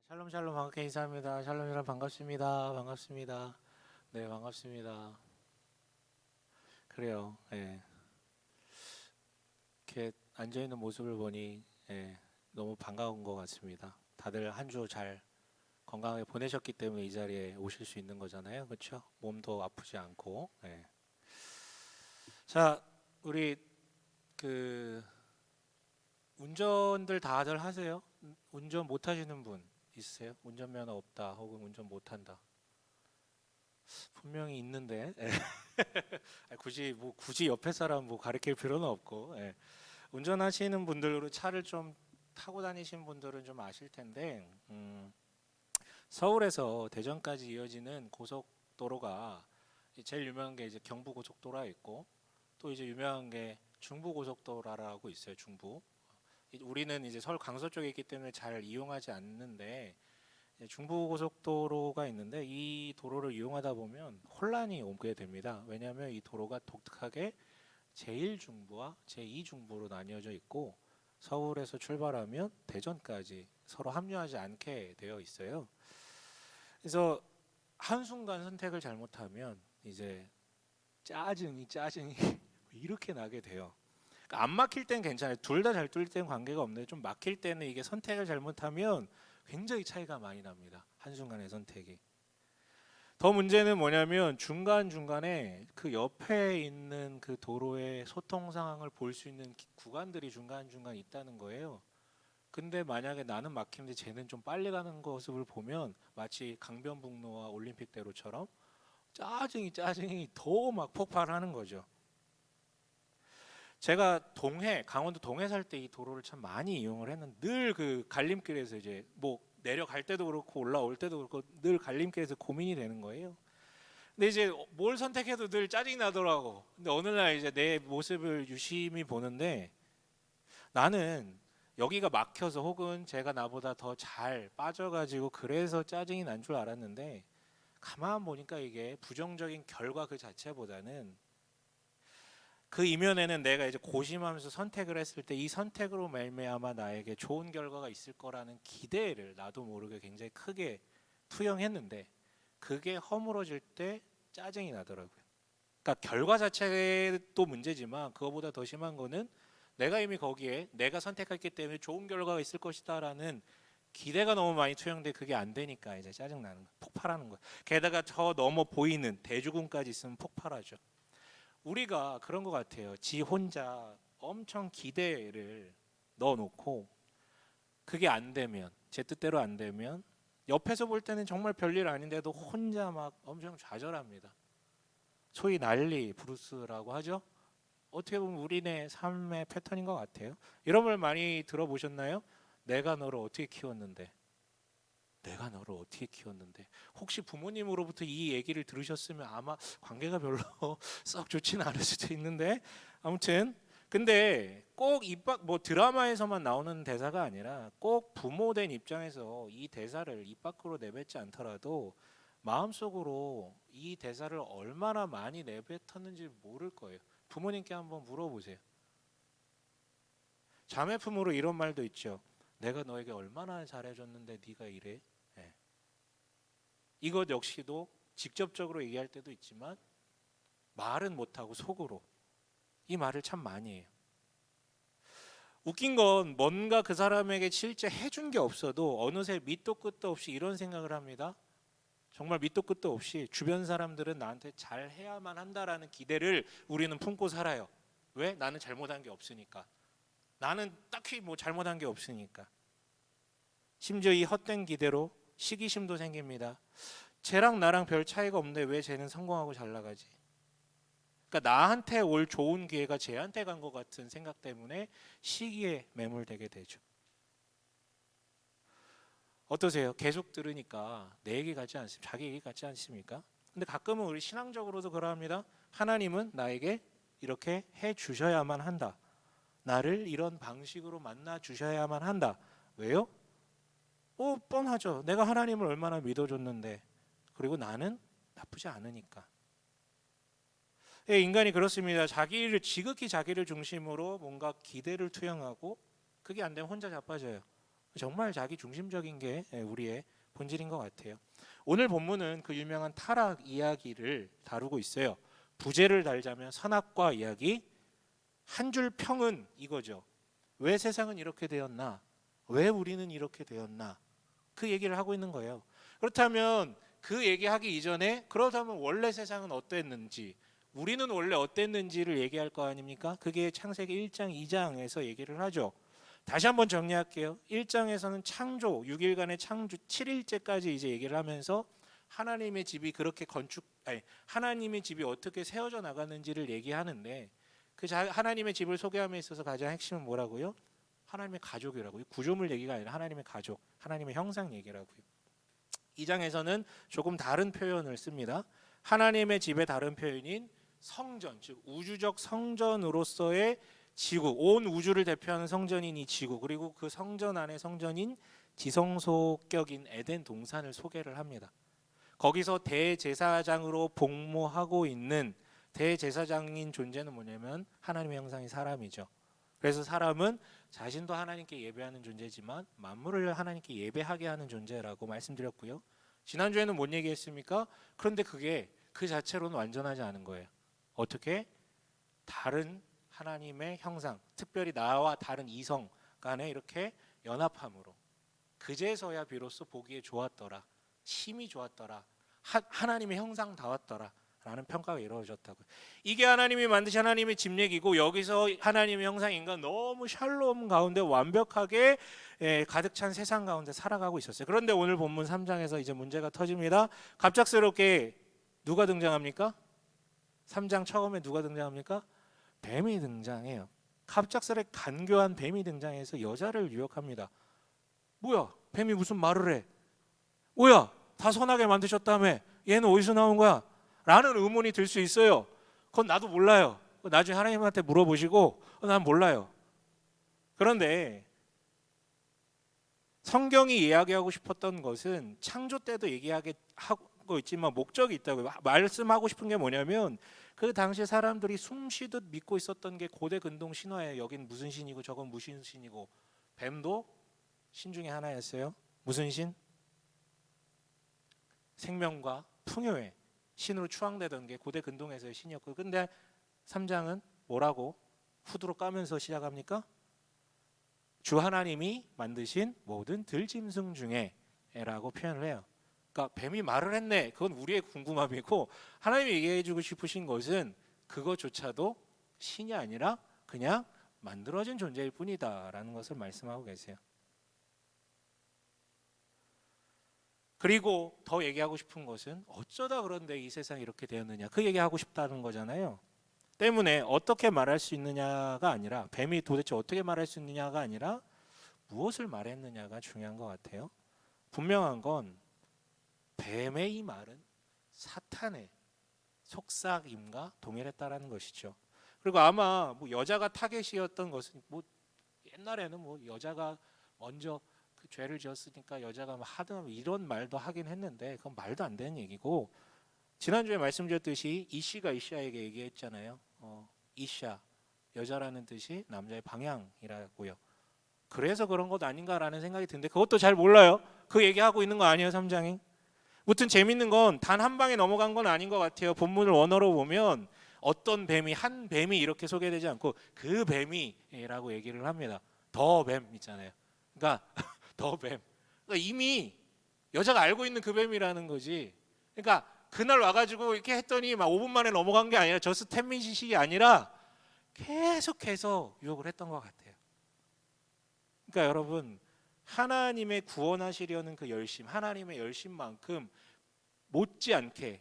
샬롬 샬롬 반갑게 인사합니다. 샬롬 샬롬 반갑습니다. 반갑습니다. 네, 반갑습니다. 그래요. 예. 이렇게 앉아 있는 모습을 보니 너무 반가운 것 같습니다. 다들 한 주 잘 건강하게 보내셨기 때문에 이 자리에 오실 수 있는 거잖아요. 그렇죠? 몸도 아프지 않고. 예. 자, 우리 그 운전들 다들 하세요? 운전 못 하시는 분 있으세요? 운전면허 없다 혹은 운전 못 한다. 분명히 있는데 굳이 옆에 사람 가르칠 필요는 없고 운전하시는 분들로 차를 좀 타고 다니신 분들은 좀 아실 텐데 서울에서 대전까지 이어지는 고속도로가 제일 유명한 게 이제 경부고속도로가 있고 또 이제 유명한 게 중부고속도로라고 있어요. 중부. 우리는 이제 서울 강서 쪽에 있기 때문에 잘 이용하지 않는데 중부고속도로가 있는데 이 도로를 이용하다 보면 혼란이 오게 됩니다. 왜냐하면 이 도로가 독특하게 제1중부와 제2중부로 나뉘어져 있고 서울에서 출발하면 대전까지 서로 합류하지 않게 되어 있어요. 그래서 한순간 선택을 잘못하면 이제 짜증이 이렇게 나게 돼요. 그러니까 안 막힐 땐 괜찮아요. 둘 다 잘 뚫릴 땐 관계가 없는데 좀 막힐 때는 이게 선택을 잘못하면 굉장히 차이가 많이 납니다. 한순간의 선택이. 더 문제는 뭐냐면 중간중간에 그 옆에 있는 그 도로의 소통 상황을 볼 수 있는 구간들이 중간중간 있다는 거예요. 근데 만약에 나는 막히는데 쟤는 좀 빨리 가는 모습을 보면 마치 강변북로와 올림픽대로처럼 짜증이 더 막 폭발하는 거죠. 제가 강원도 동해 살 때 이 도로를 참 많이 이용을 했는데 늘 그 갈림길에서 이제 내려갈 때도 그렇고 올라올 때도 그렇고 늘 갈림길에서 고민이 되는 거예요. 근데 이제 뭘 선택해도 늘 짜증이 나더라고. 근데 어느 날 이제 내 모습을 유심히 보는데 나는 여기가 막혀서 혹은 제가 나보다 더 잘 빠져가지고 그래서 짜증이 난 줄 알았는데 가만 보니까 이게 부정적인 결과 그 자체보다는 그 이면에는 내가 이제 고심하면서 선택을 했을 때 이 선택으로 말미암아 나에게 좋은 결과가 있을 거라는 기대를 나도 모르게 굉장히 크게 투영했는데 그게 허물어질 때 짜증이 나더라고요. 그러니까 결과 자체도 문제지만 그거보다 더 심한 거는 내가 이미 거기에 내가 선택했기 때문에 좋은 결과가 있을 것이다라는 기대가 너무 많이 투영돼 그게 안 되니까 이제 짜증 나는 거, 폭발하는 거야. 게다가 저 넘어 보이는 대주군까지 있으면 폭발하죠. 우리가 그런 것 같아요. 지 혼자 엄청 기대를 넣어놓고 그게 안 되면 제 뜻대로 안 되면 옆에서 볼 때는 정말 별일 아닌데도 혼자 막 엄청 좌절합니다. 소위 난리 브루스라고 하죠. 어떻게 보면 우리네 삶의 패턴인 것 같아요. 이런 말 많이 들어보셨나요? 내가 너를 어떻게 키웠는데 내가 너를 어떻게 키웠는데 혹시 부모님으로부터 이 얘기를 들으셨으면 아마 관계가 별로 썩 좋지는 않을 수도 있는데 아무튼 근데 꼭 입 드라마에서만 나오는 대사가 아니라 꼭 부모된 입장에서 이 대사를 입 밖으로 내뱉지 않더라도 마음속으로 이 대사를 얼마나 많이 내뱉었는지 모를 거예요. 부모님께 한번 물어보세요. 자매 품으로 이런 말도 있죠. 내가 너에게 얼마나 잘해줬는데 네가 이래? 예. 이것 역시도 직접적으로 얘기할 때도 있지만 말은 못하고 속으로 이 말을 참 많이 해요. 웃긴 건 뭔가 그 사람에게 실제 해준 게 없어도 어느새 밑도 끝도 없이 이런 생각을 합니다. 정말 밑도 끝도 없이 주변 사람들은 나한테 잘해야만 한다라는 기대를 우리는 품고 살아요. 왜? 나는 잘못한 게 없으니까. 나는 딱히 잘못한 게 없으니까. 심지어 이 헛된 기대로 시기심도 생깁니다. 쟤랑 나랑 별 차이가 없는데 왜 쟤는 성공하고 잘 나가지? 그러니까 나한테 올 좋은 기회가 쟤한테 간 것 같은 생각 때문에 시기에 매몰되게 되죠. 어떠세요? 계속 들으니까 내 얘기 같지 않습니까? 자기 얘기 같지 않습니까? 근데 가끔은 우리 신앙적으로도 그러합니다. 하나님은 나에게 이렇게 해 주셔야만 한다. 나를 이런 방식으로 만나 주셔야만 한다. 왜요? 뻔하죠. 내가 하나님을 얼마나 믿어줬는데 그리고 나는 나쁘지 않으니까. 인간이 그렇습니다. 지극히 자기를 중심으로 뭔가 기대를 투영하고 그게 안 되면 혼자 자빠져요. 정말 자기 중심적인 게 우리의 본질인 것 같아요. 오늘 본문은 그 유명한 타락 이야기를 다루고 있어요. 부제를 달자면 선악과 이야기, 한 줄 평은 이거죠. 왜 세상은 이렇게 되었나? 왜 우리는 이렇게 되었나? 그 얘기를 하고 있는 거예요. 그렇다면 그 얘기하기 이전에 그렇다면 원래 세상은 어땠는지, 우리는 원래 어땠는지를 얘기할 거 아닙니까? 그게 창세기 1장 2장에서 얘기를 하죠. 다시 한번 정리할게요. 1장에서는 창조, 6일간의 창조 7일째까지 이제 얘기를 하면서 하나님의 집이 그렇게 하나님의 집이 어떻게 세워져 나가는지를 얘기하는데, 그 하나님의 집을 소개함에 있어서 가장 핵심은 뭐라고요? 하나님의 가족이라고요. 구조물 얘기가 아니라 하나님의 가족, 하나님의 형상 얘기라고요. 2장에서는 조금 다른 표현을 씁니다. 하나님의 집의 다른 표현인 성전, 즉 우주적 성전으로서의 지구, 온 우주를 대표하는 성전인 이 지구, 그리고 그 성전 안에 성전인 지성소격인 에덴 동산을 소개를 합니다. 거기서 대제사장으로 복무하고 있는 대제사장인 존재는 뭐냐면 하나님의 형상인 사람이죠. 그래서 사람은 자신도 하나님께 예배하는 존재지만 만물을 하나님께 예배하게 하는 존재라고 말씀드렸고요. 지난주에는 뭔 얘기했습니까? 그런데 그게 그 자체로는 완전하지 않은 거예요. 어떻게? 다른 하나님의 형상, 특별히 나와 다른 이성 간에 이렇게 연합함으로 그제서야 비로소 보기에 좋았더라, 심히 좋았더라, 하나님의 형상다웠더라 라는 평가가 이루어졌다고요. 이게 하나님이 만드신 하나님의 집 얘기고, 여기서 하나님의 형상인가 너무 샬롬 가운데 완벽하게 가득 찬 세상 가운데 살아가고 있었어요. 그런데 오늘 본문 3장에서 이제 문제가 터집니다. 갑작스럽게 누가 등장합니까? 3장 처음에 누가 등장합니까? 뱀이 등장해요. 갑작스럽게 간교한 뱀이 등장해서 여자를 유혹합니다. 뭐야? 뱀이 무슨 말을 해? 뭐야? 다 선하게 만드셨다며? 얘는 어디서 나온 거야? 라는 의문이 들 수 있어요. 그건 나도 몰라요. 나중에 하나님한테 물어보시고 난 몰라요. 그런데 성경이 이야기하고 싶었던 것은 창조 때도 얘기하고 있지만 목적이 있다고요. 말씀하고 싶은 게 뭐냐면 그 당시 사람들이 숨쉬듯 믿고 있었던 게 고대 근동 신화예요. 여긴 무슨 신이고 저건 무슨 신이고, 뱀도 신 중에 하나였어요. 무슨 신? 생명과 풍요의 신으로 추앙되던 게 고대 근동에서의 신이었고, 근데 3장은 뭐라고 후드로 까면서 시작합니까? 주 하나님이 만드신 모든 들짐승 중에 라고 표현을 해요. 그러니까 뱀이 말을 했네, 그건 우리의 궁금함이고, 하나님이 얘기해 주고 싶으신 것은 그것조차도 신이 아니라 그냥 만들어진 존재일 뿐이다 라는 것을 말씀하고 계세요. 그리고 더 얘기하고 싶은 것은 어쩌다 그런데 이 세상이 이렇게 되었느냐, 그 얘기하고 싶다는 거잖아요. 때문에 어떻게 말할 수 있느냐가 아니라, 뱀이 도대체 어떻게 말할 수 있느냐가 아니라 무엇을 말했느냐가 중요한 것 같아요. 분명한 건 뱀의 이 말은 사탄의 속삭임과 동일했다라는 것이죠. 그리고 아마 뭐 여자가 타겟이었던 것은, 뭐 옛날에는 뭐 여자가 먼저 그 죄를 지었으니까 여자가 하든 이런 말도 하긴 했는데 그건 말도 안 되는 얘기고, 지난주에 말씀드렸듯이 이씨가 이샤에게 얘기했잖아요. 이샤, 여자라는 뜻이 남자의 방향이라고요. 그래서 그런 것 아닌가라는 생각이 드는데 그것도 잘 몰라요. 그 얘기하고 있는 거 아니에요 3장이. 무튼 재밌는 건 단 한 방에 넘어간 건 아닌 것 같아요. 본문을 원어로 보면 어떤 뱀이, 한 뱀이 이렇게 소개되지 않고 그 뱀이라고 얘기를 합니다. 더 뱀 있잖아요. 그러니까 더 뱀. 그러니까 이미 여자가 알고 있는 그 뱀이라는 거지. 그러니까 그날 와가지고 이렇게 했더니 막 5분 만에 넘어간 게 아니라, 저스 10미닛이 아니라 계속해서 유혹을 했던 것 같아요. 그러니까 여러분, 하나님의 구원하시려는 그 열심, 하나님의 열심만큼 못지않게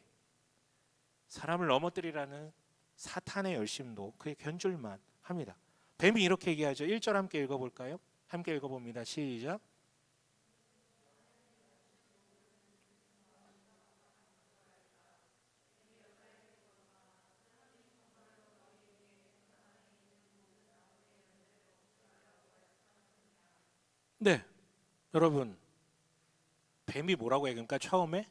사람을 넘어뜨리라는 사탄의 열심도 그에 견줄만 합니다. 뱀이 이렇게 얘기하죠. 1절 함께 읽어볼까요? 함께 읽어봅니다. 시작. 네, 여러분, 뱀이 뭐라고 얘기합니까? 처음에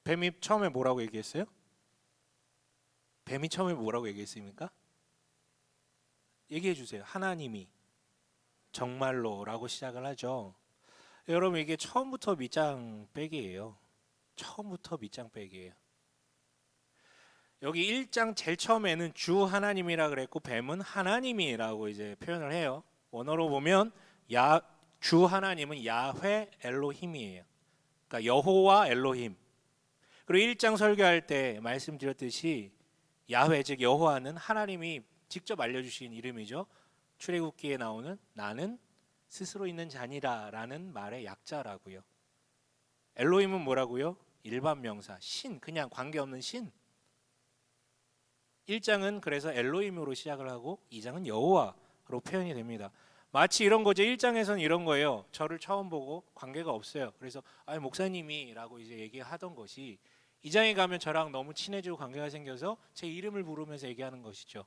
뱀이 처음에 뭐라고 얘기했어요? 뱀이 처음에 뭐라고 얘기했습니까? 얘기해 주세요. 하나님이 정말로라고 시작을 하죠. 여러분 이게 처음부터 밑장 빼기예요. 처음부터 밑장 빼기예요. 여기 1장 제일 처음에는 주 하나님이라 그랬고 뱀은 하나님이라고 이제 표현을 해요. 원어로 보면 주 하나님은 야훼 엘로힘이에요. 그러니까 여호와 엘로힘. 그리고 1장 설교할 때 말씀드렸듯이 야훼 즉 여호와는 하나님이 직접 알려주신 이름이죠. 출애굽기에 나오는 나는 스스로 있는 자니라라는 말의 약자라고요. 엘로힘은 뭐라고요? 일반 명사 신, 그냥 관계없는 신. 1장은 그래서 엘로힘으로 시작을 하고 2장은 여호와로 표현이 됩니다. 마치 이런 거죠. 1장에서는 이런 거예요. 저를 처음 보고 관계가 없어요. 그래서 목사님이라고 이제 얘기하던 것이 2장에 가면 저랑 너무 친해지고 관계가 생겨서 제 이름을 부르면서 얘기하는 것이죠.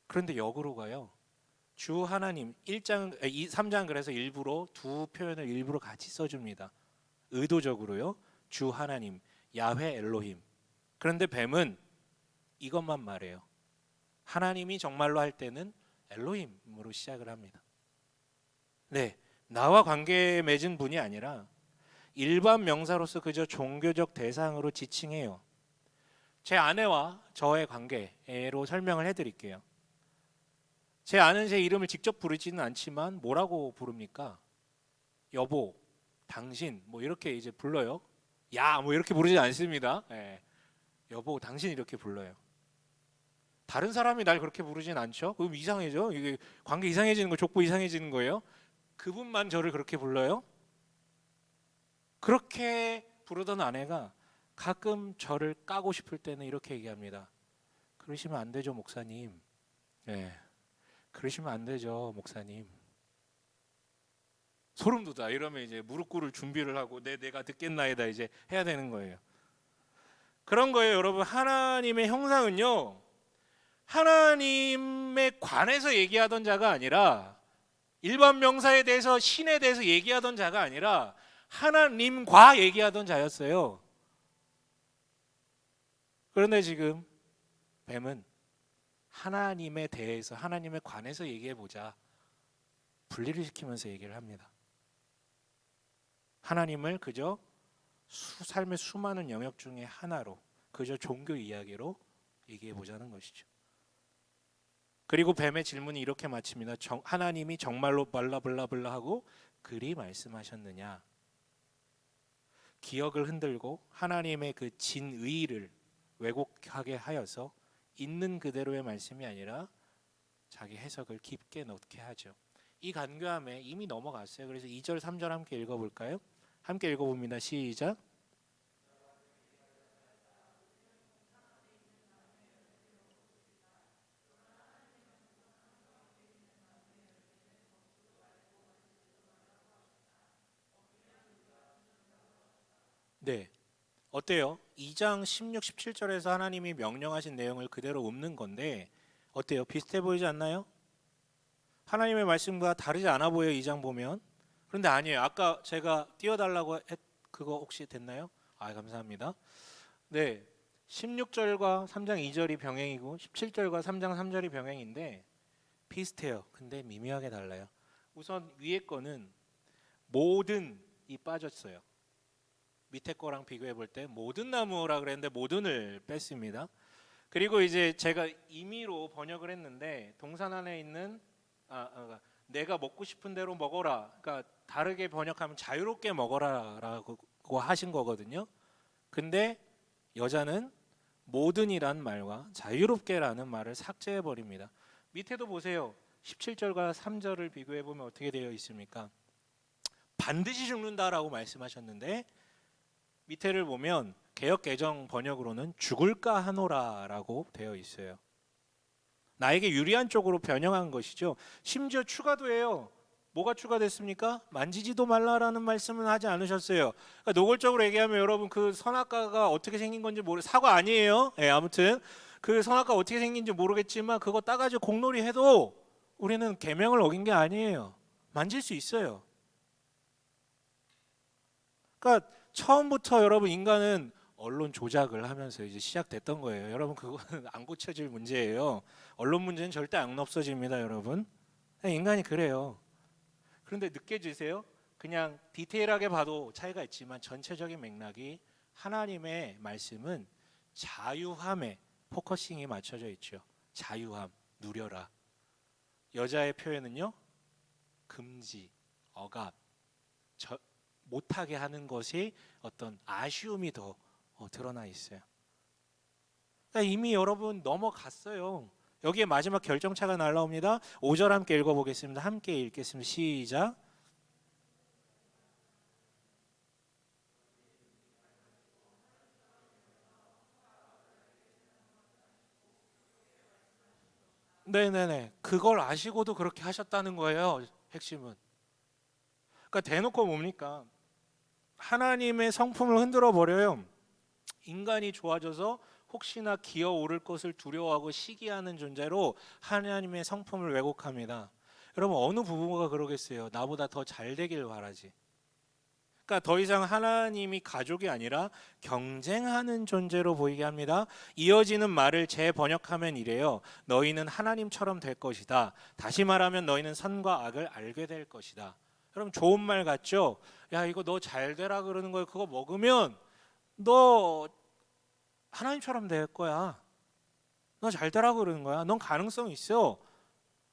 그런데 역으로 가요. 주 하나님 3장 그래서 일부러 두 표현을 일부러 같이 써줍니다. 의도적으로요. 주 하나님 야훼 엘로힘. 그런데 뱀은 이것만 말해요. 하나님이 정말로 할 때는 엘로힘으로 시작을 합니다. 네, 나와 관계 맺은 분이 아니라 일반 명사로서 그저 종교적 대상으로 지칭해요. 제 아내와 저의 관계로 설명을 해드릴게요. 제 아내는 제 이름을 직접 부르지는 않지만 뭐라고 부릅니까? 여보, 당신 뭐 이렇게 이제 불러요. 야 뭐 이렇게 부르지 않습니다. 네. 여보, 당신 이렇게 불러요. 다른 사람이 날 그렇게 부르진 않죠. 그럼 이상해져. 이게 관계 이상해지는 거, 족보 이상해지는 거예요. 그분만 저를 그렇게 불러요. 그렇게 부르던 아내가 가끔 저를 까고 싶을 때는 이렇게 얘기합니다. 그러시면 안 되죠, 목사님. 네. 그러시면 안 되죠, 목사님. 소름 돋아. 이러면 이제 무릎 꿇을 준비를 하고 내가 듣겠나이다 이제 해야 되는 거예요. 그런 거예요, 여러분. 하나님의 형상은요, 하나님에 관해서 얘기하던 자가 아니라 일반 명사에 대해서 신에 대해서 얘기하던 자가 아니라 하나님과 얘기하던 자였어요. 그런데 지금 뱀은 하나님에 대해서 하나님에 관해서 얘기해보자 분리를 시키면서 얘기를 합니다. 하나님을 그저 삶의 수많은 영역 중에 하나로 그저 종교 이야기로 얘기해보자는 것이죠. 그리고 뱀의 질문이 이렇게 마칩니다. 하나님이 정말로 블라블라블라 하고 그리 말씀하셨느냐. 기억을 흔들고 하나님의 그 진의를 왜곡하게 하여서 있는 그대로의 말씀이 아니라 자기 해석을 깊게 넣게 하죠. 이 간교함에 이미 넘어갔어요. 그래서 2절 3절 함께 읽어볼까요? 함께 읽어봅니다. 시작. 네, 어때요? 2장 16, 17절에서 하나님이 명령하신 내용을 그대로 읊는 건데 어때요? 비슷해 보이지 않나요? 하나님의 말씀과 다르지 않아 보여요. 2장 보면. 그런데 아니에요. 아까 제가 띄워달라고 그거 혹시 됐나요? 감사합니다. 네, 16절과 3장 2절이 병행이고 17절과 3장 3절이 병행인데 비슷해요. 근데 미묘하게 달라요. 우선 위에 거는 모든이 빠졌어요. 밑에 거랑 비교해 볼 때 모든 나무라 그랬는데 모든을 뺐습니다. 그리고 이제 제가 임의로 번역을 했는데 동산 안에 있는 내가 먹고 싶은 대로 먹어라. 그러니까 다르게 번역하면 자유롭게 먹어라라고 하신 거거든요. 근데 여자는 모든이란 말과 자유롭게라는 말을 삭제해 버립니다. 밑에도 보세요. 17절과 3절을 비교해 보면 어떻게 되어 있습니까? 반드시 죽는다라고 말씀하셨는데 밑에를 보면 개역 개정 번역으로는 죽을까 하노라라고 되어 있어요. 나에게 유리한 쪽으로 변형한 것이죠. 심지어 추가도 해요. 뭐가 추가됐습니까? 만지지도 말라라는 말씀은 하지 않으셨어요. 그러니까 노골적으로 얘기하면 여러분 그 선악과가 어떻게 생긴 건지 사과 아니에요. 아무튼 그 선악과 어떻게 생긴지 모르겠지만 그거 따가지고 공놀이 해도 우리는 계명을 어긴 게 아니에요. 만질 수 있어요. 그러니까 처음부터 여러분 인간은 언론 조작을 하면서 이제 시작됐던 거예요. 여러분 그거는 안 고쳐질 문제예요. 언론 문제는 절대 안 없어집니다, 여러분. 인간이 그래요. 그런데 느껴지세요? 그냥 디테일하게 봐도 차이가 있지만 전체적인 맥락이 하나님의 말씀은 자유함에 포커싱이 맞춰져 있죠. 자유함, 누려라. 여자의 표현은요, 금지, 억압, 못하게 하는 것이 어떤 아쉬움이 더 드러나 있어요. 그러니까 이미 여러분 넘어갔어요. 여기에 마지막 결정차가 날라옵니다. 5절 함께 읽어보겠습니다. 함께 읽겠습니다. 시작. 네네네. 그걸 아시고도 그렇게 하셨다는 거예요. 핵심은. 그러니까 대놓고 뭡니까? 하나님의 성품을 흔들어 버려요. 인간이 좋아져서 혹시나 기어오를 것을 두려워하고 시기하는 존재로 하나님의 성품을 왜곡합니다. 여러분 어느 부부가 그러겠어요? 나보다 더 잘 되길 바라지. 그러니까 더 이상 하나님이 가족이 아니라 경쟁하는 존재로 보이게 합니다. 이어지는 말을 재번역하면 이래요. 너희는 하나님처럼 될 것이다. 다시 말하면 너희는 선과 악을 알게 될 것이다. 여러분 좋은 말 같죠? 야 이거 너 잘 되라 그러는 거예요. 그거 먹으면 너 하나님처럼 될 거야. 너 잘 되라 그러는 거야. 넌 가능성 있어.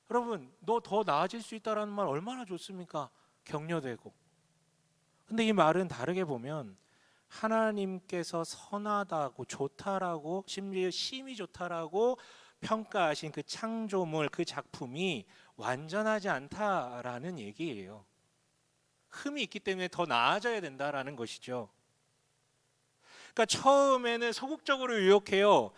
여러분 너 더 나아질 수 있다라는 말 얼마나 좋습니까? 격려되고. 근데 이 말은 다르게 보면 하나님께서 선하다고 좋다라고 심지어 심히 좋다라고 평가하신 그 창조물 그 작품이 완전하지 않다라는 얘기예요. 흠이 있기 때문에 더 나아져야 된다라는 것이죠. 그러니까 처음에는 소극적으로 유혹해요.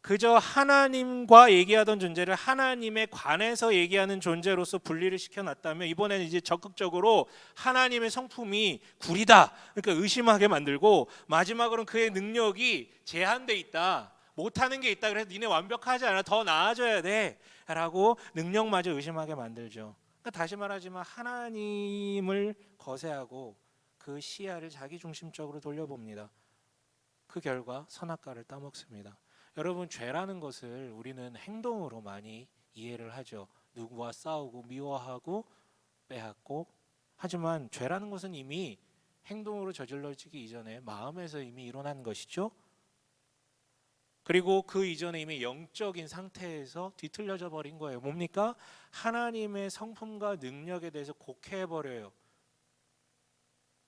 그저 하나님과 얘기하던 존재를 하나님에 관해서 얘기하는 존재로서 분리를 시켜놨다면 이번에는 이제 적극적으로 하나님의 성품이 구리다, 그러니까 의심하게 만들고 마지막으로는 그의 능력이 제한돼 있다, 못하는 게 있다. 그래서 니네 완벽하지 않아, 더 나아져야 돼라고 능력마저 의심하게 만들죠. 그러니까 다시 말하지만 하나님을 거세하고 그 시야를 자기 중심적으로 돌려봅니다. 그 결과 선악과를 따먹습니다. 여러분 죄라는 것을 우리는 행동으로 많이 이해를 하죠. 누구와 싸우고 미워하고 빼앗고. 하지만 죄라는 것은 이미 행동으로 저질러지기 이전에 마음에서 이미 일어난 것이죠. 그리고 그 이전에 이미 영적인 상태에서 뒤틀려져 버린 거예요. 뭡니까? 하나님의 성품과 능력에 대해서 곡해해버려요.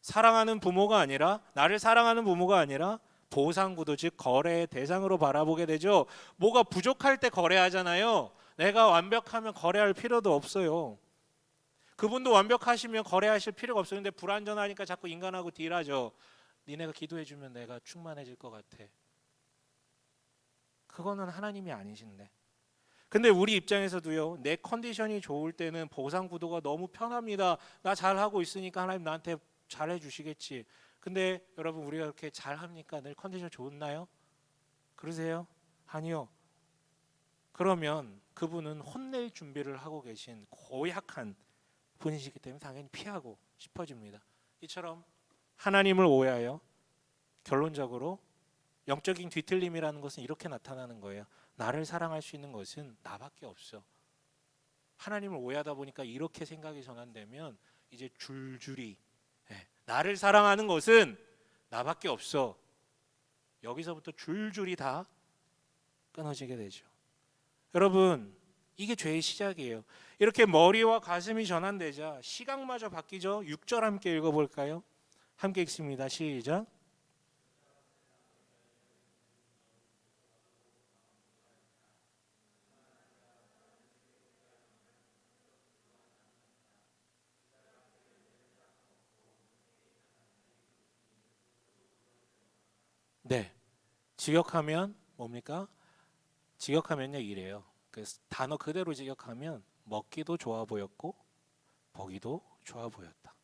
사랑하는 부모가 아니라, 나를 사랑하는 부모가 아니라 보상구도, 즉 거래의 대상으로 바라보게 되죠. 뭐가 부족할 때 거래하잖아요. 내가 완벽하면 거래할 필요도 없어요. 그분도 완벽하시면 거래하실 필요가 없어요. 근데 불완전하니까 자꾸 인간하고 딜하죠. 니네가 기도해주면 내가 충만해질 것 같아. 그거는 하나님이 아니신데. 근데 우리 입장에서도요, 내 컨디션이 좋을 때는 보상구도가 너무 편합니다. 나 잘하고 있으니까 하나님 나한테 잘해주시겠지. 근데 여러분 우리가 그렇게 잘합니까? 늘 컨디션 좋나요? 그러세요? 아니요. 그러면 그분은 혼낼 준비를 하고 계신 고약한 분이시기 때문에 당연히 피하고 싶어집니다. 이처럼 하나님을 오해하여 결론적으로 영적인 뒤틀림이라는 것은 이렇게 나타나는 거예요. 나를 사랑할 수 있는 것은 나밖에 없어. 하나님을 오해하다 보니까 이렇게 생각이 전환되면 이제 줄줄이 나를 사랑하는 것은 나밖에 없어. 여기서부터 줄줄이 다 끊어지게 되죠. 여러분 이게 죄의 시작이에요. 이렇게 머리와 가슴이 전환되자 시각마저 바뀌죠. 6절 함께 읽어볼까요? 함께 읽습니다. 시작. 네, 직역하면 뭡니까? 직역하면요 이래요. 그 단어 그대로 직역하면 먹기도 좋아 보였고 보기도 좋아 보였다.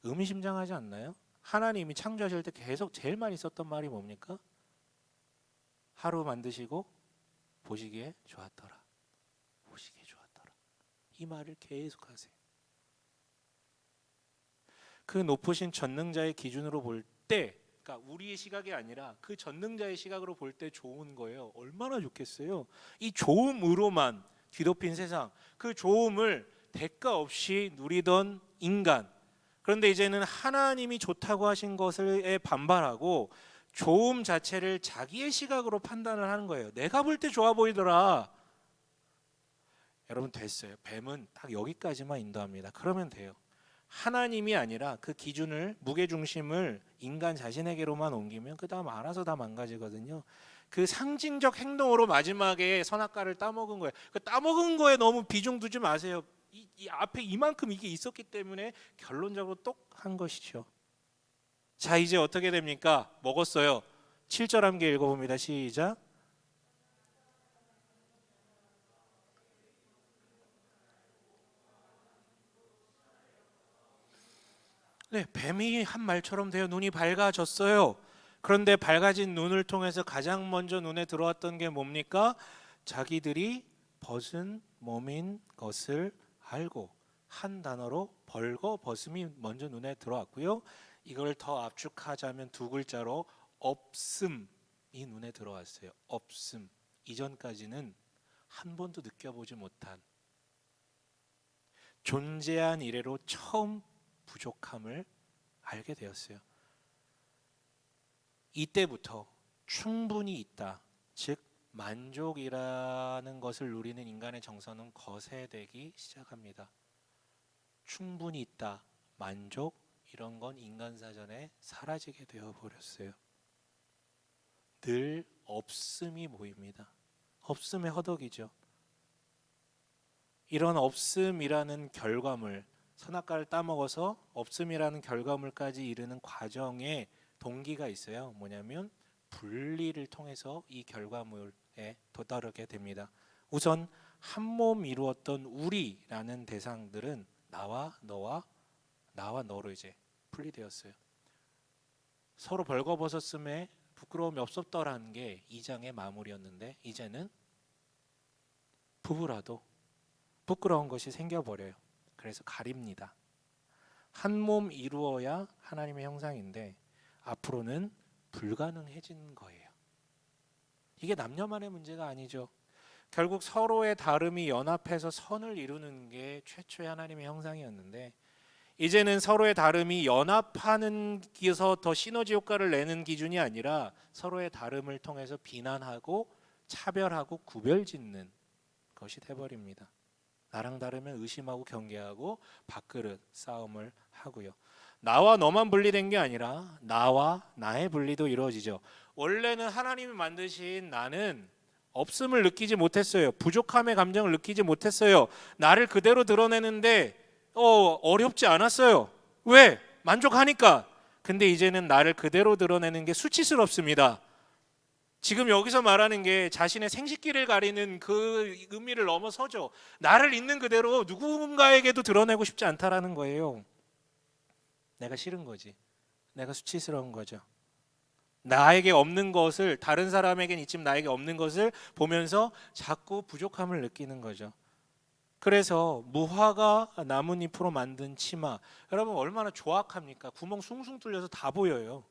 의미심장하지 않나요? 하나님이 창조하실 때 계속 제일 많이 썼던 말이 뭡니까? 하루 만드시고 보시기에 좋았더라. 보시기에 좋았더라. 이 말을 계속 하세요. 그 높으신 전능자의 기준으로 볼 때, 그러니까 그러니까 우리의 시각이 아니라 그 전능자의 시각으로 볼 때 좋은 거예요. 얼마나 좋겠어요. 이 좋음으로만 뒤덮인 세상, 그 좋음을 대가 없이 누리던 인간. 그런데 이제는 하나님이 좋다고 하신 것에 반발하고 좋음 자체를 자기의 시각으로 판단을 하는 거예요. 내가 볼 때 좋아 보이더라. 여러분 됐어요. 뱀은 딱 여기까지만 인도합니다. 그러면 돼요. 하나님이 아니라 그 기준을, 무게중심을 인간 자신에게로만 옮기면 그 다음 알아서 다 망가지거든요. 그 상징적 행동으로 마지막에 선악과를 따먹은 거예요. 그 따먹은 거에 너무 비중 두지 마세요. 이 앞에 이만큼 이게 있었기 때문에 결론적으로 똑한 것이죠. 자, 이제 어떻게 됩니까? 먹었어요. 7절 함께 읽어봅니다. 시작. 네, 뱀이 한 말처럼 되어 눈이 밝아졌어요. 그런데 밝아진 눈을 통해서 가장 먼저 눈에 들어왔던 게 뭡니까? 자기들이 벗은 몸인 것을 알고, 한 단어로 벌거벗음이 먼저 눈에 들어왔고요. 이걸 더 압축하자면 두 글자로 없음이 눈에 들어왔어요. 없음. 이전까지는 한 번도 느껴보지 못한, 존재한 이래로 처음 부족함을 알게 되었어요. 이때부터 충분히 있다, 즉 만족이라는 것을 누리는 인간의 정서는 거세되기 시작합니다. 충분히 있다, 만족, 이런 건 인간 사전에 사라지게 되어 버렸어요. 늘 없음이 보입니다. 없음의 허덕이죠. 이런 없음이라는 결과물, 선악과를 따먹어서 없음이라는 결과물까지 이르는 과정에 동기가 있어요. 뭐냐면 분리를 통해서 이 결과물에 도달하게 됩니다. 우선 한 몸 이루었던 우리라는 대상들은 나와 너와 나와 너로 이제 분리되었어요. 서로 벌거벗었음에 부끄러움이 없었더라는 게 2장의 마무리였는데 이제는 부부라도 부끄러운 것이 생겨버려요. 그래서 가립니다. 한 몸 이루어야 하나님의 형상인데 앞으로는 불가능해진 거예요. 이게 남녀만의 문제가 아니죠. 결국 서로의 다름이 연합해서 선을 이루는 게 최초의 하나님의 형상이었는데 이제는 서로의 다름이 연합하는 기에서 더 시너지 효과를 내는 기준이 아니라 서로의 다름을 통해서 비난하고 차별하고 구별짓는 것이 돼버립니다. 나랑 다르면 의심하고 경계하고 밥그릇 싸움을 하고요. 나와 너만 분리된 게 아니라 나와 나의 분리도 이루어지죠. 원래는 하나님이 만드신 나는 없음을 느끼지 못했어요. 부족함의 감정을 느끼지 못했어요. 나를 그대로 드러내는데 어렵지 않았어요. 왜? 만족하니까. 근데 이제는 나를 그대로 드러내는 게 수치스럽습니다. 지금 여기서 말하는 게 자신의 생식기를 가리는 그 의미를 넘어서죠. 나를 있는 그대로 누군가에게도 드러내고 싶지 않다라는 거예요. 내가 싫은 거지. 내가 수치스러운 거죠. 나에게 없는 것을, 다른 사람에겐 있지만 나에게 없는 것을 보면서 자꾸 부족함을 느끼는 거죠. 그래서 무화과 나뭇잎으로 만든 치마, 여러분 얼마나 조악합니까? 구멍 숭숭 뚫려서 다 보여요.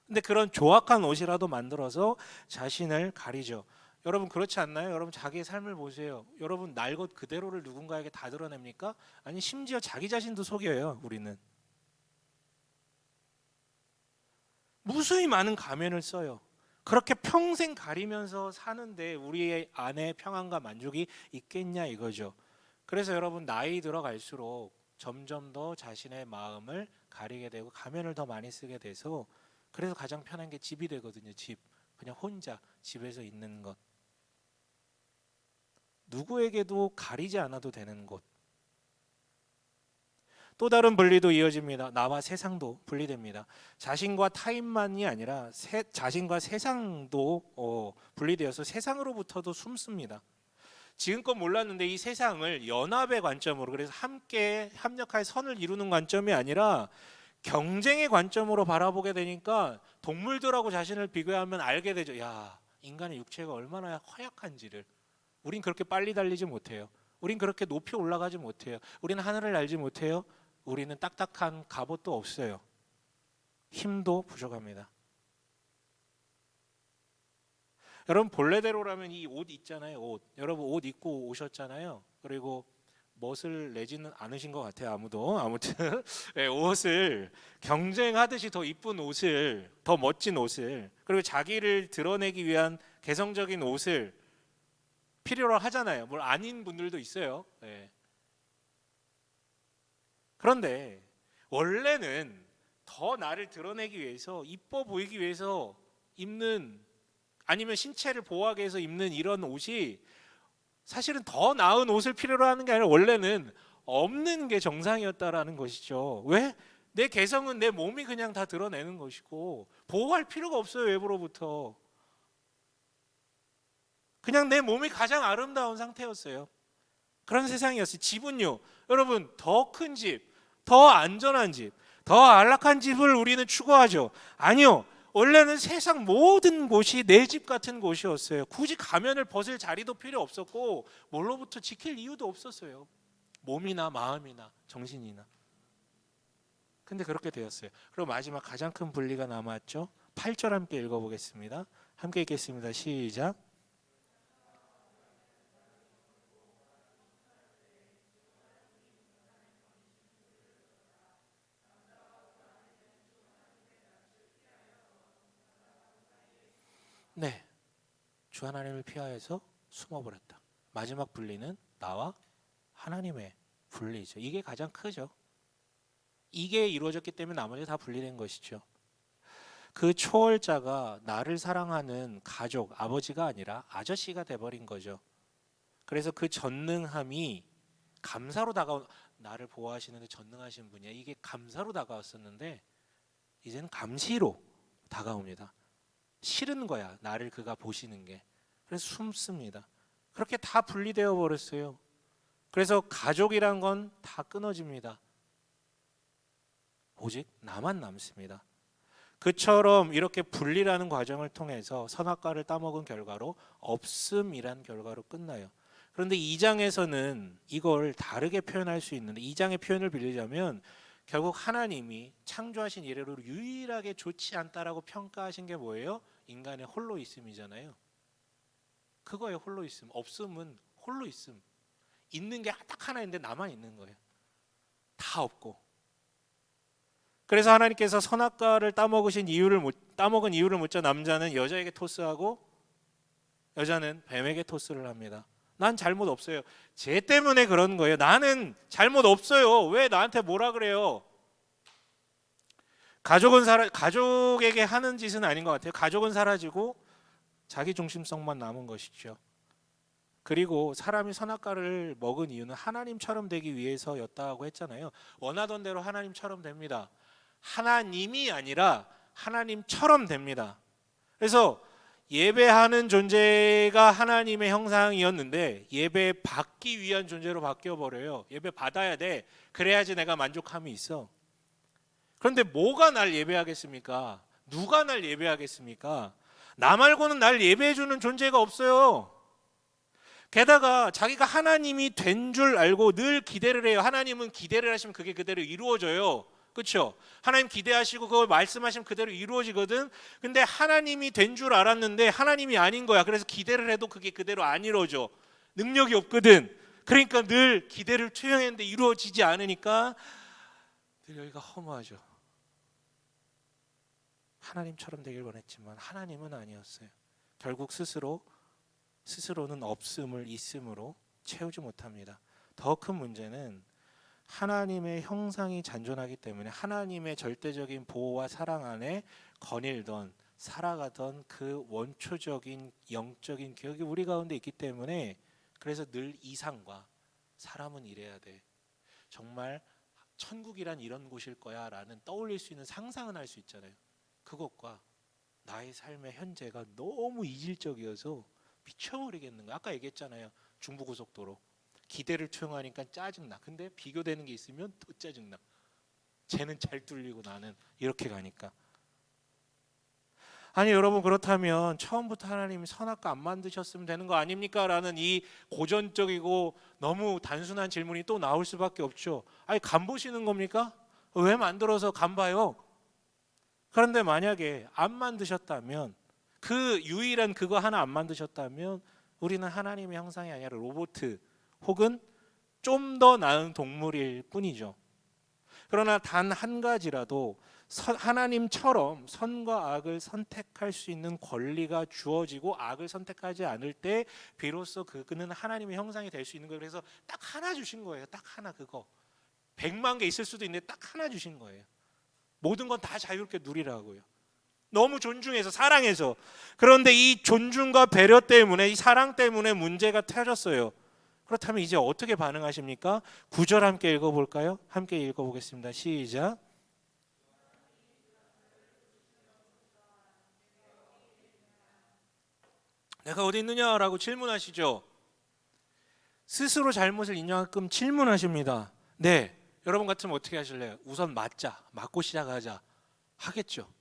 근데 그런 조악한 옷이라도 만들어서 자신을 가리죠. 여러분 그렇지 않나요? 여러분 자기의 삶을 보세요. 여러분 날 것 그대로를 누군가에게 다 드러냅니까? 아니 심지어 자기 자신도 속여요. 우리는 무수히 많은 가면을 써요. 그렇게 평생 가리면서 사는데 우리의 안에 평안과 만족이 있겠냐 이거죠. 그래서 여러분 나이 들어갈수록 점점 더 자신의 마음을 가리게 되고 가면을 더 많이 쓰게 돼서, 그래서 가장 편한 게 집이 되거든요. 집. 그냥 혼자 집에서 있는 것. 누구에게도 가리지 않아도 되는 곳. 또 다른 분리도 이어집니다. 나와 세상도 분리됩니다. 자신과 타인만이 아니라 자신과 세상도 분리되어서 세상으로부터도 숨습니다. 지금껏 몰랐는데 이 세상을 연합의 관점으로, 그래서 함께 협력할 선을 이루는 관점이 아니라 경쟁의 관점으로 바라보게 되니까 동물들하고 자신을 비교하면 알게 되죠. 야, 인간의 육체가 얼마나 허약한지를. 우린 그렇게 빨리 달리지 못해요. 우린 그렇게 높이 올라가지 못해요. 우리는 하늘을 날지 못해요. 우리는 딱딱한 갑옷도 없어요. 힘도 부족합니다. 여러분 본래대로라면 이 옷 있잖아요. 옷. 여러분 옷 입고 오셨잖아요. 그리고 멋을 내지는 않으신 것 같아요. 아무도. 아무튼 네, 옷을 경쟁하듯이 더 이쁜 옷을, 더 멋진 옷을, 그리고 자기를 드러내기 위한 개성적인 옷을 필요로 하잖아요. 뭘 아닌 분들도 있어요. 네. 그런데 원래는 더 나를 드러내기 위해서, 이뻐 보이기 위해서 입는, 아니면 신체를 보호하기 위해서 입는 이런 옷이 사실은 더 나은 옷을 필요로 하는 게 아니라 원래는 없는 게 정상이었다라는 것이죠. 왜? 내 개성은 내 몸이 그냥 다 드러내는 것이고 보호할 필요가 없어요. 외부로부터. 그냥 내 몸이 가장 아름다운 상태였어요. 그런 세상이었어요. 집은요, 여러분, 더 큰 집, 더 안전한 집, 더 안락한 집을 우리는 추구하죠. 아니요, 원래는 세상 모든 곳이 내 집 같은 곳이었어요. 굳이 가면을 벗을 자리도 필요 없었고 뭘로부터 지킬 이유도 없었어요. 몸이나 마음이나 정신이나. 근데 그렇게 되었어요. 그리고 마지막 가장 큰 분리가 남았죠. 8절 함께 읽어보겠습니다. 함께 읽겠습니다. 시작. 네, 주 하나님을 피하여서 숨어버렸다. 마지막 분리는 나와 하나님의 분리죠. 이게 가장 크죠. 이게 이루어졌기 때문에 나머지 다 분리된 것이죠. 그 초월자가 나를 사랑하는 가족, 아버지가 아니라 아저씨가 돼버린 거죠. 그래서 그 전능함이 감사로 다가온, 나를 보호하시는데 전능하신 분이야, 이게 감사로 다가왔었는데 이제는 감시로 다가옵니다. 싫은 거야, 나를 그가 보시는 게. 그래서 숨습니다. 그렇게 다 분리되어 버렸어요. 그래서 가족이란 건 다 끊어집니다. 오직 나만 남습니다. 그처럼 이렇게 분리라는 과정을 통해서 선악과를 따먹은 결과로 없음이란 결과로 끝나요. 그런데 2장에서는 이걸 다르게 표현할 수 있는데, 2장의 표현을 빌리자면 결국 하나님이 창조하신 이래로 유일하게 좋지 않다라고 평가하신 게 뭐예요? 인간의 홀로 있음이잖아요. 그거예요. 홀로 있음. 없음은 홀로 있음. 있는 게 딱 하나 있는데 나만 있는 거예요. 다 없고. 그래서 하나님께서 선악과를 따먹은 이유를 묻자 남자는 여자에게 토스하고 여자는 뱀에게 토스를 합니다. 난 잘못 없어요. 쟤 때문에 그런 거예요. 나는 잘못 없어요. 왜 나한테 뭐라 그래요? 가족에게 하는 짓은 아닌 것 같아요. 가족은 사라지고 자기 중심성만 남은 것이죠. 그리고 사람이 선악과를 먹은 이유는 하나님처럼 되기 위해서였다고 했잖아요. 원하던 대로 하나님처럼 됩니다. 하나님이 아니라 하나님처럼 됩니다. 그래서 예배하는 존재가 하나님의 형상이었는데 예배 받기 위한 존재로 바뀌어버려요. 예배 받아야 돼. 그래야지 내가 만족함이 있어. 그런데 뭐가 날 예배하겠습니까? 누가 날 예배하겠습니까? 나 말고는 날 예배해주는 존재가 없어요. 게다가 자기가 하나님이 된 줄 알고 늘 기대를 해요. 하나님은 기대를 하시면 그게 그대로 이루어져요. 그렇죠? 하나님 기대하시고 그걸 말씀하시면 그대로 이루어지거든. 근데 하나님이 된 줄 알았는데 하나님이 아닌 거야. 그래서 기대를 해도 그게 그대로 안 이루어져. 능력이 없거든. 그러니까 늘 기대를 투영했는데 이루어지지 않으니까 늘 여기가 허무하죠. 하나님처럼 되길 원했지만 하나님은 아니었어요. 결국 스스로는 없음을 있음으로 채우지 못합니다. 더 큰 문제는 하나님의 형상이 잔존하기 때문에 하나님의 절대적인 보호와 사랑 안에 거닐던 살아가던 그 원초적인 영적인 기억이 우리 가운데 있기 때문에, 그래서 늘 이상과 사람은 이래야 돼, 정말 천국이란 이런 곳일 거야 라는 떠올릴 수 있는 상상은 할 수 있잖아요. 그것과 나의 삶의 현재가 너무 이질적이어서 미쳐버리겠는 거야. 아까 얘기했잖아요. 중부고속도로 기대를 투영하니까 짜증나. 근데 비교되는 게 있으면 더 짜증나. 쟤는 잘 뚫리고 나는 이렇게 가니까. 아니 여러분, 그렇다면 처음부터 하나님이 선악과 안 만드셨으면 되는 거 아닙니까? 라는 이 고전적이고 너무 단순한 질문이 또 나올 수밖에 없죠. 아니 간 보시는 겁니까? 왜 만들어서 간 봐요? 그런데 만약에 안 만드셨다면 그 유일한 그거 하나 안 만드셨다면 우리는 하나님의 형상이 아니라 로봇 혹은 좀 더 나은 동물일 뿐이죠. 그러나 단 한 가지라도 하나님처럼 선과 악을 선택할 수 있는 권리가 주어지고 악을 선택하지 않을 때 비로소 그는 하나님의 형상이 될 수 있는 거예요. 그래서 딱 하나 주신 거예요. 딱 하나, 그거 100만 개 있을 수도 있는데 딱 하나 주신 거예요. 모든 건 다 자유롭게 누리라고요. 너무 존중해서, 사랑해서. 그런데 이 존중과 배려 때문에, 이 사랑 때문에 문제가 터졌어요. 그렇다면 이제 어떻게 반응하십니까? 9절 함께 읽어볼까요? 함께 읽어보겠습니다. 시작. 내가 어디 있느냐라고 질문하시죠. 스스로 잘못을 인정하게끔 질문하십니다. 네, 여러분 같으면 어떻게 하실래요? 우선 맞고 시작하자 하겠죠.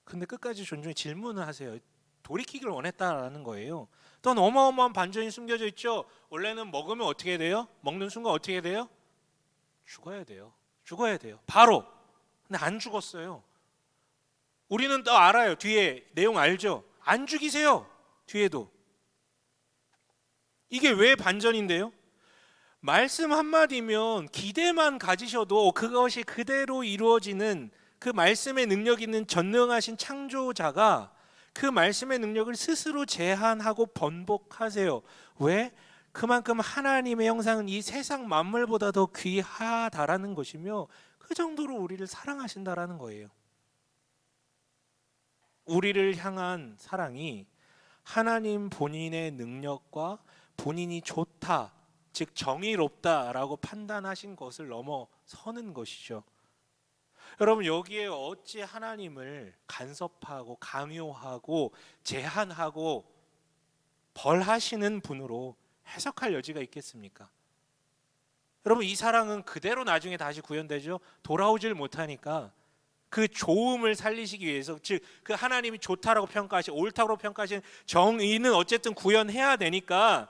근데 끝까지 존중해 질문을 하세요. 돌이키기를 원했다라는 거예요. 또한 어마어마한 반전이 숨겨져 있죠. 원래는 먹으면 어떻게 돼요? 먹는 순간 어떻게 돼요? 죽어야 돼요. 죽어야 돼요. 바로. 근데 안 죽었어요. 우리는 또 알아요. 뒤에 내용 알죠? 안 죽이세요. 뒤에도. 이게 왜 반전인데요? 말씀 한마디면 기대만 가지셔도 그것이 그대로 이루어지는, 그 말씀의 능력 있는 전능하신 창조자가 그 말씀의 능력을 스스로 제한하고 번복하세요. 왜? 그만큼 하나님의 형상은 이 세상 만물보다 더 귀하다라는 것이며 그 정도로 우리를 사랑하신다라는 거예요. 우리를 향한 사랑이 하나님 본인의 능력과 본인이 좋다, 즉 정의롭다라고 판단하신 것을 넘어서는 것이죠. 여러분, 여기에 어찌 하나님을 간섭하고 강요하고 제한하고 벌하시는 분으로 해석할 여지가 있겠습니까? 여러분, 이 사랑은 그대로 나중에 다시 구현되죠. 돌아오질 못하니까 그 좋음을 살리시기 위해서, 즉 그 하나님이 좋다라고 평가하신, 옳다고 평가하신 정의는 어쨌든 구현해야 되니까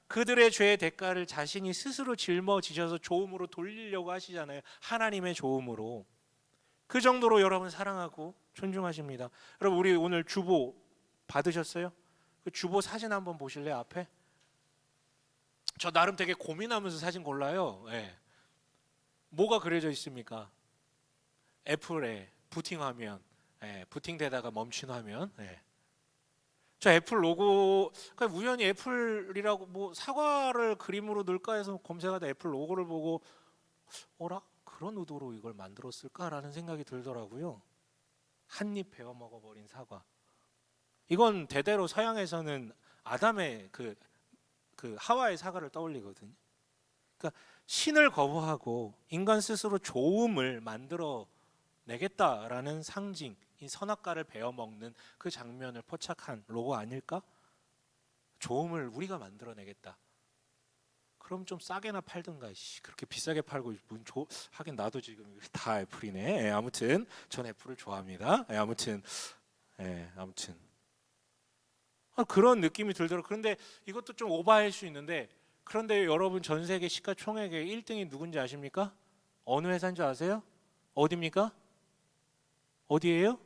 그들의 죄의 대가를 자신이 스스로 짊어지셔서 좋음으로 돌리려고 하시잖아요. 하나님의 좋음으로. 그 정도로 여러분 사랑하고 존중하십니다. 여러분, 우리 오늘 주보 받으셨어요? 그 주보 사진 한번 보실래요? 앞에? 저 나름 되게 고민하면서 사진 골라요. 네. 뭐가 그려져 있습니까? 애플의 부팅 화면, 부팅되다가 멈춘 화면. 저 애플 로고, 그러니까 우연히 애플이라고 뭐 사과를 그림으로 넣을까 해서 검색하다 애플 로고를 보고 어라? 그런 의도로 이걸 만들었을까라는 생각이 들더라고요. 한 입 베어 먹어버린 사과. 이건 대대로 서양에서는 아담의 그 하와의 사과를 떠올리거든요. 그러니까 신을 거부하고 인간 스스로 좋음을 만들어 내겠다라는 상징, 이 선악과를 베어 먹는 그 장면을 포착한 로고 아닐까? 좋음을 우리가 만들어내겠다. 그럼 좀 싸게나 팔든가. 그렇게 비싸게 팔고 하긴 나도 지금 다 애플이네. 아무튼 전 애플을 좋아합니다. 아무튼 그런 느낌이 들더라고요. 그런데 이것도 좀 오버할 수 있는데, 그런데 여러분 전 세계 시가총액의 1등이 누군지 아십니까? 어느 회사인 줄 아세요? 어디입니까? 어디예요?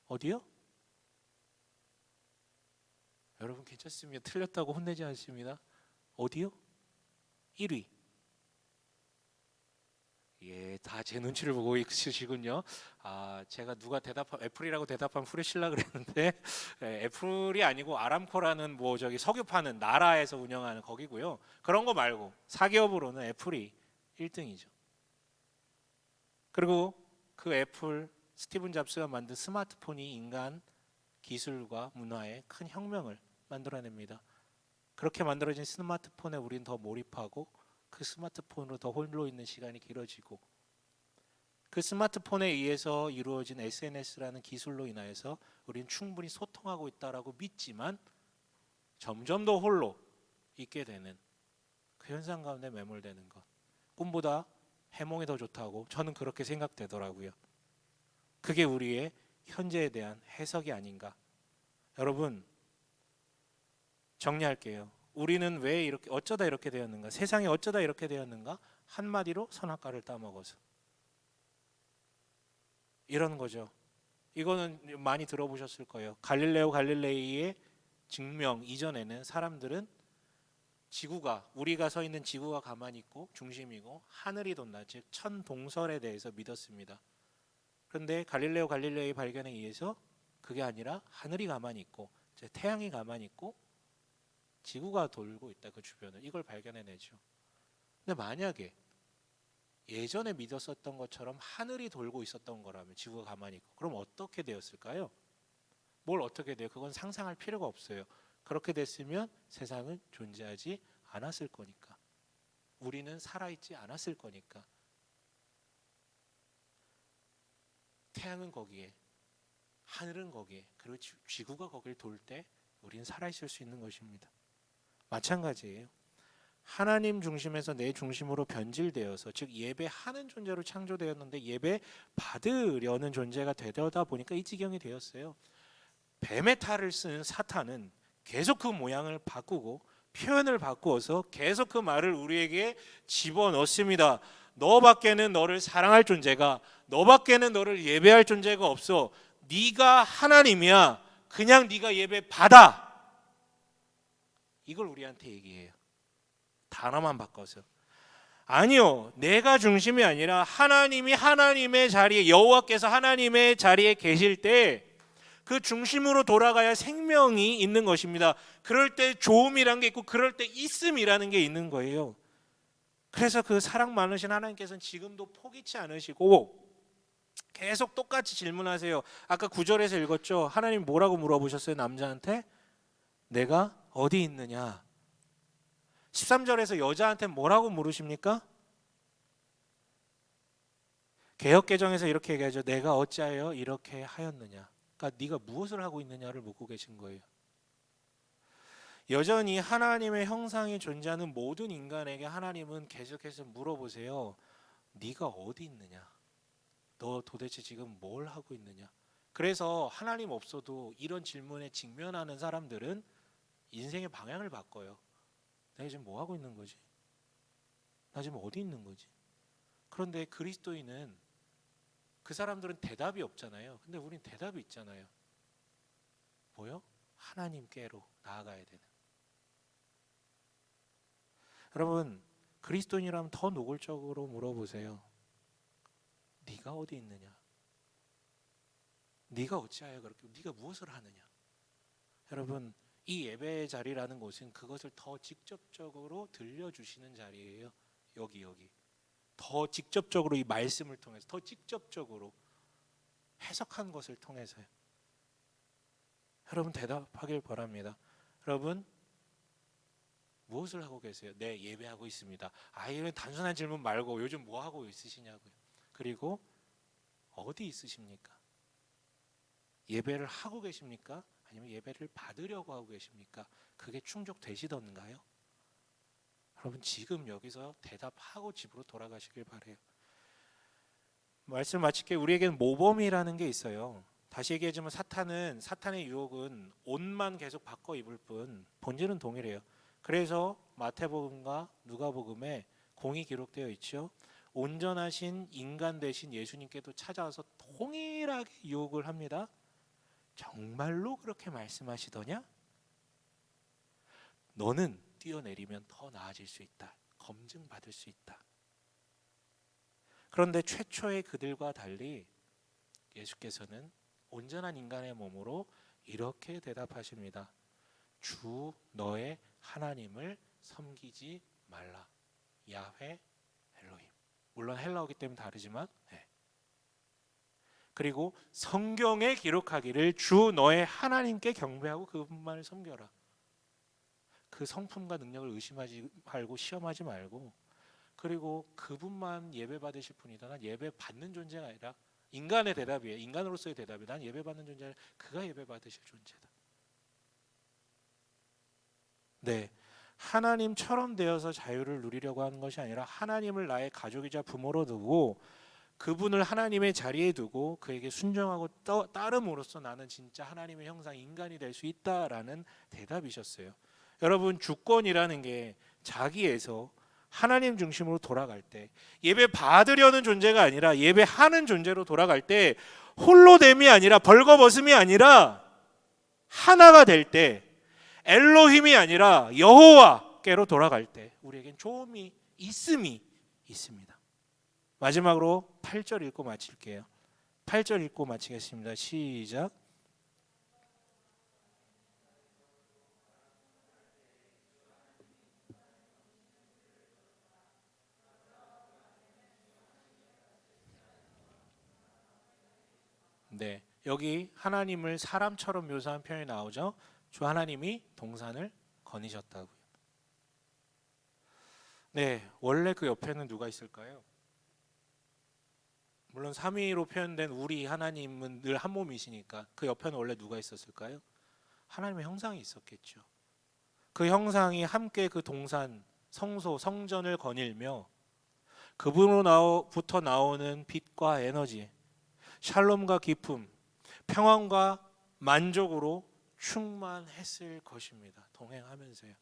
어디요? 여러분 괜찮습니다. 틀렸다고 혼내지 않습니다. 어디요? 1위. 예, 다 제 눈치를 보고 있으시군요. 제가 누가 애플이라고 대답하면 후레실라 그랬는데 애플이 아니고 아람코라는 뭐 저기 석유 파는 나라에서 운영하는 거기고요. 그런 거 말고 사기업으로는 애플이 1등이죠. 그리고 그 애플 스티븐 잡스가 만든 스마트폰이 인간 기술과 문화에 큰 혁명을 만들어냅니다. 그렇게 만들어진 스마트폰에 우린 더 몰입하고 그 스마트폰으로 더 홀로 있는 시간이 길어지고, 그 스마트폰에 의해서 이루어진 SNS라는 기술로 인하여서 우린 충분히 소통하고 있다라고 믿지만 점점 더 홀로 있게 되는 그 현상 가운데 매몰되는 것. 꿈보다 해몽이 더 좋다고 저는 그렇게 생각되더라고요. 그게 우리의 현재에 대한 해석이 아닌가. 여러분, 정리할게요. 우리는 왜 이렇게, 어쩌다 이렇게 되었는가? 세상이 어쩌다 이렇게 되었는가? 한마디로 선악과를 따먹어서. 이런 거죠. 이거는 많이 들어보셨을 거예요. 갈릴레오 갈릴레이의 증명 이전에는 사람들은 지구가, 우리가 서 있는 지구가 가만히 있고 중심이고 하늘이 돈다, 즉 천동설에 대해서 믿었습니다. 그런데 갈릴레오 갈릴레이 발견에 의해서 그게 아니라 하늘이 가만히 있고 태양이 가만히 있고 지구가 돌고 있다, 그 주변을. 이걸 발견해내죠. 근데 만약에 예전에 믿었었던 것처럼 하늘이 돌고 있었던 거라면, 지구가 가만히 있고, 그럼 어떻게 되었을까요? 뭘 어떻게 돼요? 그건 상상할 필요가 없어요. 그렇게 됐으면 세상은 존재하지 않았을 거니까. 우리는 살아있지 않았을 거니까. 태양은 거기에, 하늘은 거기에, 그리고 지구가 거길 돌 때 우리는 살아있을 수 있는 것입니다. 마찬가지예요. 하나님 중심에서 내 중심으로 변질되어서, 즉 예배하는 존재로 창조되었는데 예배 받으려는 존재가 되려다 보니까 이 지경이 되었어요. 뱀의 탈을 쓴 사탄은 계속 그 모양을 바꾸고 표현을 바꾸어서 계속 그 말을 우리에게 집어넣습니다. 너밖에는 너를 사랑할 존재가, 너밖에는 너를 예배할 존재가 없어. 네가 하나님이야. 그냥 네가 예배 받아. 이걸 우리한테 얘기해요. 단어만 바꿔서. 아니요, 내가 중심이 아니라 하나님이 하나님의 자리에, 여호와께서 하나님의 자리에 계실 때 그 중심으로 돌아가야 생명이 있는 것입니다. 그럴 때 좋음이라는 게 있고 그럴 때 있음이라는 게 있는 거예요. 그래서 그 사랑 많으신 하나님께서는 지금도 포기치 않으시고 계속 똑같이 질문하세요. 아까 9절에서 읽었죠. 하나님 뭐라고 물어보셨어요? 남자한테 내가 어디 있느냐. 13절에서 여자한테 뭐라고 물으십니까? 개역개정에서 이렇게 얘기하죠. 내가 어찌하여 이렇게 하였느냐. 그러니까 네가 무엇을 하고 있느냐를 묻고 계신 거예요. 여전히 하나님의 형상이 존재하는 모든 인간에게 하나님은 계속해서 물어보세요. 네가 어디 있느냐. 너 도대체 지금 뭘 하고 있느냐. 그래서 하나님 없어도 이런 질문에 직면하는 사람들은 인생의 방향을 바꿔요. 내가 지금 뭐 하고 있는 거지? 나 지금 어디 있는 거지? 그런데 그리스도인은, 그 사람들은 대답이 없잖아요. 근데 우린 대답이 있잖아요. 뭐요? 하나님께로 나아가야 되는. 여러분, 그리스도인이라면 더 노골적으로 물어보세요. 네가 어디 있느냐? 네가 어찌하여 그렇게, 네가 무엇을 하느냐? 여러분, 이 예배의 자리라는 곳은 그것을 더 직접적으로 들려주시는 자리예요. 여기 더 직접적으로 이 말씀을 통해서, 더 직접적으로 해석한 것을 통해서요. 여러분 대답하길 바랍니다. 여러분 무엇을 하고 계세요? 네, 예배하고 있습니다. 이런 단순한 질문 말고 요즘 뭐 하고 있으시냐고요. 그리고 어디 있으십니까? 예배를 하고 계십니까? 아니면 예배를 받으려고 하고 계십니까? 그게 충족되시던가요? 여러분 지금 여기서 대답하고 집으로 돌아가시길 바래요. 말씀 마칠게. 우리에게는 모범이라는 게 있어요. 다시 얘기하지만 사탄의 유혹은 옷만 계속 바꿔 입을 뿐 본질은 동일해요. 그래서 마태복음과 누가복음에 공이 기록되어 있죠. 온전하신 인간 되신 예수님께도 찾아와서 동일하게 유혹을 합니다. 정말로 그렇게 말씀하시더냐? 너는 뛰어내리면 더 나아질 수 있다. 검증받을 수 있다. 그런데 최초의 그들과 달리 예수께서는 온전한 인간의 몸으로 이렇게 대답하십니다. 주 너의 하나님을 섬기지 말라. 야훼 엘로힘. 물론 헬라어기 때문에 다르지만 그리고 성경에 기록하기를 주 너의 하나님께 경배하고 그분만을 섬겨라. 그 성품과 능력을 의심하지 말고 시험하지 말고, 그리고 그분만 예배 받으실 분이다. 난 예배 받는 존재가 아니라, 인간의 대답이에요. 인간으로서의 대답이에요. 난 예배 받는 존재가 아니라 그가 예배 받으실 존재다. 네, 하나님처럼 되어서 자유를 누리려고 하는 것이 아니라 하나님을 나의 가족이자 부모로 두고 그분을 하나님의 자리에 두고 그에게 순종하고 따름으로써 나는 진짜 하나님의 형상 인간이 될 수 있다라는 대답이셨어요. 여러분 주권이라는 게 자기에서 하나님 중심으로 돌아갈 때, 예배 받으려는 존재가 아니라 예배하는 존재로 돌아갈 때, 홀로됨이 아니라 벌거벗음이 아니라 하나가 될 때, 엘로힘이 아니라 여호와께로 돌아갈 때 우리에겐 좋음이 있음이 있습니다. 마지막으로 8절 읽고 마칠게요. 8절 읽고 마치겠습니다. 시작. 네, 여기 하나님을 사람처럼 묘사한 표현이 나오죠. 주 하나님이 동산을 거니셨다고요. 네, 원래 그 옆에는 누가 있을까요? 물론 삼위로 표현된 우리 하나님은 늘 한 몸이시니까 그 옆에는 원래 누가 있었을까요? 하나님의 형상이 있었겠죠. 그 형상이 함께 그 동산, 성소, 성전을 거닐며 그분으로부터 나오는 빛과 에너지, 샬롬과 기쁨, 평안과 만족으로 충만했을 것입니다. 동행하면서요.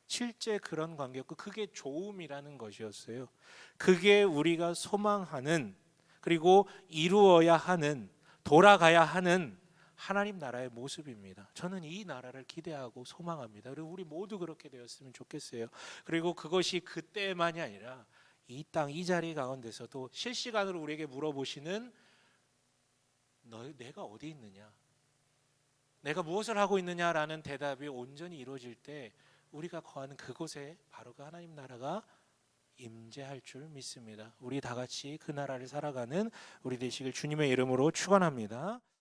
실제 그런 관계였고 그게 좋음이라는 것이었어요. 그게 우리가 소망하는, 그리고 이루어야 하는, 돌아가야 하는 하나님 나라의 모습입니다. 저는 이 나라를 기대하고 소망합니다. 그리고 우리 모두 그렇게 되었으면 좋겠어요. 그리고 그것이 그때만이 아니라 이 땅, 이 자리 가운데서도 실시간으로 우리에게 물어보시는 내가 어디 있느냐, 내가 무엇을 하고 있느냐라는 대답이 온전히 이루어질 때 우리가 거하는 그곳에 바로 그 하나님 나라가 임재할 줄 믿습니다. 우리 다 같이 그 나라를 살아가는 우리 되시길 주님의 이름으로 축원합니다.